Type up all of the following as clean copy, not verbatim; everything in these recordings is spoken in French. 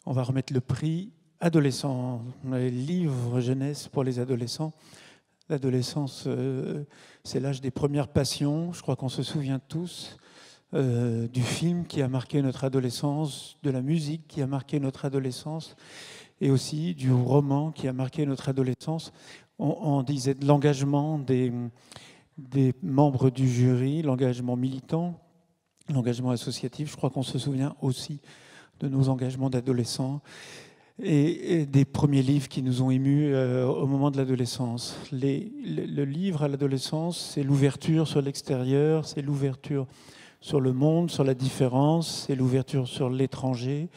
On va remettre le prix adolescent, les livres jeunesse pour les adolescents. L'adolescence, c'est l'âge des premières passions. Je crois qu'on se souvient tous du film qui a marqué notre adolescence, de la musique qui a marqué notre adolescence, et aussi du roman qui a marqué notre adolescence. On disait de l'engagement des membres du jury, l'engagement militant, l'engagement associatif. Je crois qu'on se souvient aussi de nos engagements d'adolescents et des premiers livres qui nous ont émus au moment de l'adolescence. Le livre à l'adolescence, c'est l'ouverture sur l'extérieur, c'est l'ouverture sur le monde, sur la différence, c'est l'ouverture sur l'étranger.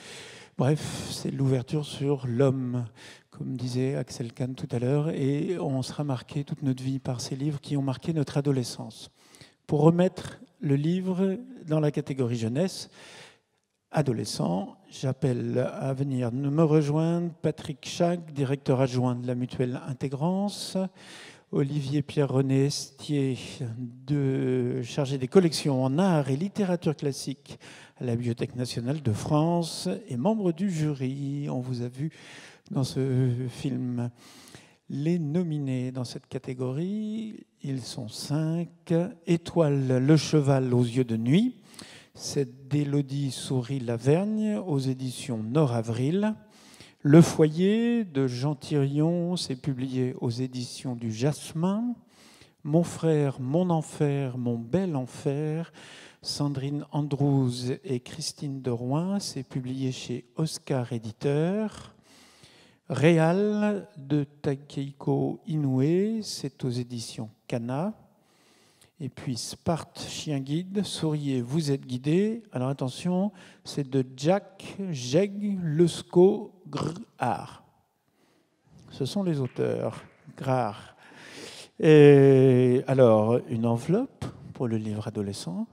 Bref, c'est l'ouverture sur l'homme, comme disait Axel Kahn tout à l'heure, et on sera marqué toute notre vie par ces livres qui ont marqué notre adolescence. Pour remettre le livre dans la catégorie jeunesse, adolescent, j'appelle à venir me rejoindre Patrick Chag, directeur adjoint de la Mutuelle Intégrance, Olivier Pierre-René Estier, chargé des collections en art et littérature classique à la Bibliothèque nationale de France et membre du jury. On vous a vu dans ce film. Les nominés dans cette catégorie, ils sont 5. Étoile, le cheval aux yeux de nuit. C'est d'Élodie Souris-Lavergne aux éditions Nord-Avril. Le foyer de Jean Thirion, c'est publié aux éditions du Jasmin. Mon frère, mon enfer, mon bel enfer, Sandrine Andrews et Christine de Rouen, c'est publié chez Oscar Éditeur. Réal de Takehiko Inoue, c'est aux éditions Kana. Et puis Sparte, chien guide, souriez, vous êtes guidé. Alors attention, c'est de Jack Jeg Lesko Grard. Ce sont les auteurs, Grard. Et alors, une enveloppe pour le livre adolescent.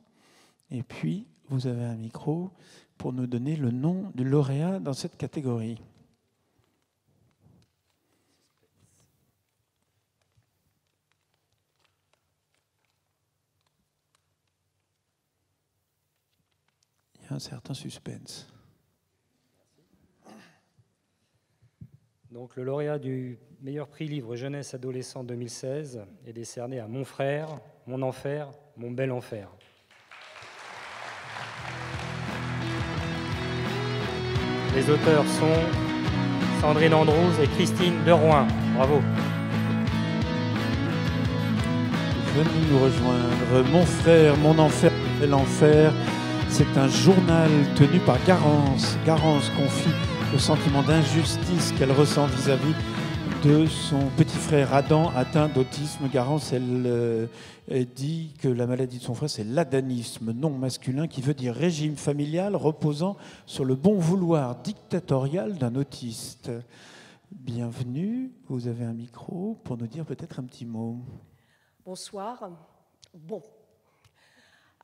Et puis, vous avez un micro pour nous donner le nom du lauréat dans cette catégorie. Il y a un certain suspense. Donc, le lauréat du meilleur prix livre jeunesse adolescent 2016 est décerné à Mon frère, mon enfer, mon bel enfer. Les auteurs sont Sandrine Andrews et Christine de Rouen. Bravo. Venez nous rejoindre. Mon frère, mon enfer, mon bel enfer. C'est un journal tenu par Garance. Garance confie le sentiment d'injustice qu'elle ressent vis-à-vis de son petit frère Adam, atteint d'autisme. Garance, elle dit que la maladie de son frère, c'est l'adanisme non masculin, qui veut dire régime familial reposant sur le bon vouloir dictatorial d'un autiste. Bienvenue, vous avez un micro pour nous dire peut-être un petit mot. Bonsoir. Bon.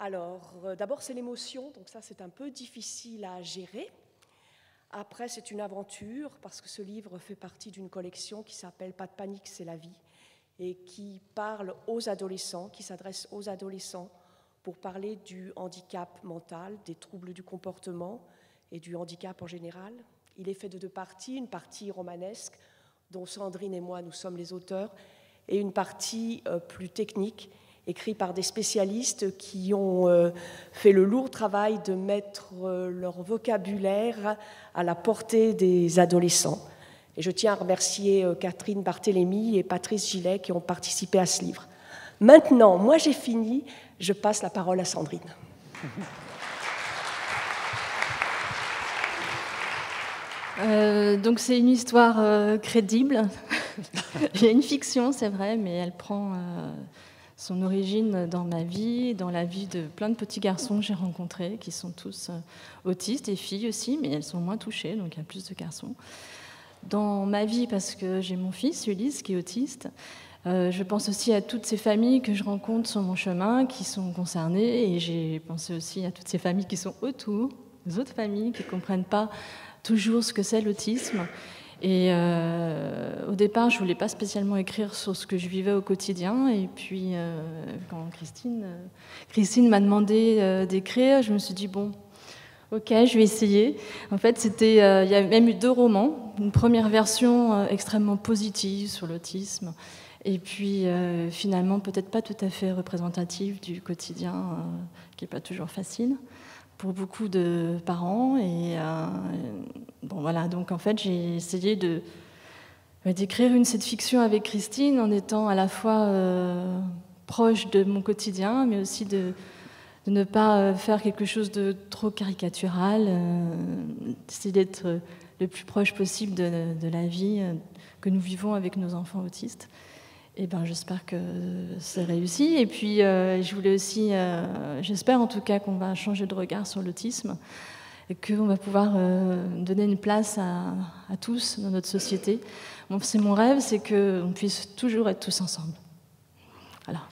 Alors, d'abord, c'est l'émotion, donc ça, c'est un peu difficile à gérer. Après, c'est une aventure, parce que ce livre fait partie d'une collection qui s'appelle « Pas de panique, c'est la vie » et qui parle aux adolescents, qui s'adresse aux adolescents pour parler du handicap mental, des troubles du comportement et du handicap en général. Il est fait de 2 parties, une partie romanesque, dont Sandrine et moi, nous sommes les auteurs, et une partie plus technique, écrit par des spécialistes qui ont fait le lourd travail de mettre leur vocabulaire à la portée des adolescents. Et je tiens à remercier Catherine Barthélémy et Patrice Gillet qui ont participé à ce livre. Maintenant, moi j'ai fini, je passe la parole à Sandrine. Donc c'est une histoire crédible. Il y a une fiction, c'est vrai, mais elle prend son origine dans ma vie, dans la vie de plein de petits garçons que j'ai rencontrés, qui sont tous autistes, et filles aussi, mais elles sont moins touchées, donc il y a plus de garçons. Dans ma vie, parce que j'ai mon fils, Ulysse, qui est autiste, je pense aussi à toutes ces familles que je rencontre sur mon chemin, qui sont concernées, et j'ai pensé aussi à toutes ces familles qui sont autour, les autres familles qui ne comprennent pas toujours ce que c'est l'autisme. Et au départ, je ne voulais pas spécialement écrire sur ce que je vivais au quotidien. Et puis, quand Christine m'a demandé d'écrire, je me suis dit, bon, Ok, je vais essayer. En fait, il y a même eu 2 romans. Une première version extrêmement positive sur l'autisme, et puis finalement peut-être pas tout à fait représentative du quotidien, qui n'est pas toujours facile pour beaucoup de parents. Et bon, voilà. Donc en fait, j'ai essayé d'écrire cette fiction avec Christine en étant à la fois proche de mon quotidien, mais aussi de ne pas faire quelque chose de trop caricatural, d'essayer d'être le plus proche possible de la vie que nous vivons avec nos enfants autistes. Et ben, j'espère que c'est réussi. Et puis, je voulais aussi, j'espère en tout cas qu'on va changer de regard sur l'autisme et qu'on va pouvoir donner une place à tous dans notre société. Bon, c'est mon rêve, c'est qu'on puisse toujours être tous ensemble. Voilà.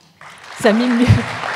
Ça mime mieux.